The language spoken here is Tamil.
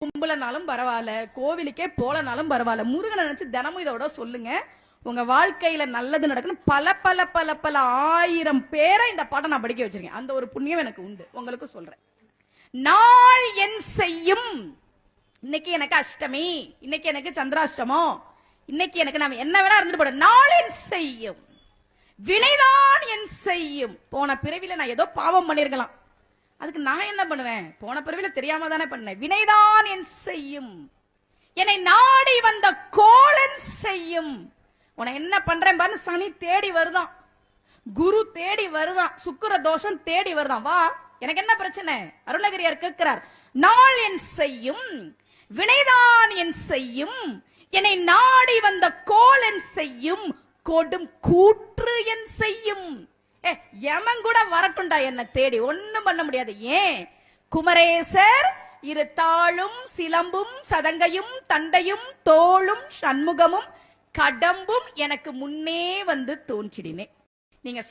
கும்பலனாலும் பரவாயில்ல, கோவிலுக்கே போலனாலும் பரவாயில்ல, முருகனை நினைச்சு தினமும் இதோட சொல்லுங்க. உங்க வாழ்க்கையில நல்லது நடக்கணும். பல பல பல பல 1000 பேரை இந்த பாட்டை நான் படிக்க வச்சிருக்கேன். அந்த ஒரு புண்ணியம் எனக்கு உண்டு. உங்களுக்கு சொல்றேன். நாள் என் செய்யும். இன்னைக்கு எனக்கு அஷ்டமி, இன்னைக்கு எனக்கு சந்திராஷ்டமம், இன்னைக்கு எனக்கு நாம என்ன வேணா இருந்துட்டு போட. நாள் என் செய்யும், வினைதான் என் செய்யும். போன பிறவில நான் ஏதோ பாவம் பண்ணிருக்கலாம், அதுக்கு நான் என்ன பண்ணுவேன்? போன பிறவில தெரியாம தானே பண்ணேன். வினைதான் என் செய்யும், என்னை நாடி வந்த கோலன் செய்யும். உன என்ன பண்றேன் பாரு. சனி தேடி வருதான், குரு தேடி வருதான், சுக்கிர தோஷம் தேடி வருதான். வா, எனக்கு என்ன பிரச்சனை? அருணகிரியார் கேட்கிறார். நாள் என் செய்யும், வினைதான் என் செய்யும், என்னை நாடி வந்த கோலன் செய்யும், கொடும் கூற்று என் செய்யும். யமன் கூட வரட்டுண்டா என்ன தேடி, ஒண்ணும் பண்ண முடியாது. ஏன்? குமரேசர் இரு தாளும் சிலம்பும் சதங்கையும் தண்டையும் தோளும் சண்முகமும் கடம்பும் எனக்கு முன்னே வந்து தோன்றினே. நீங்க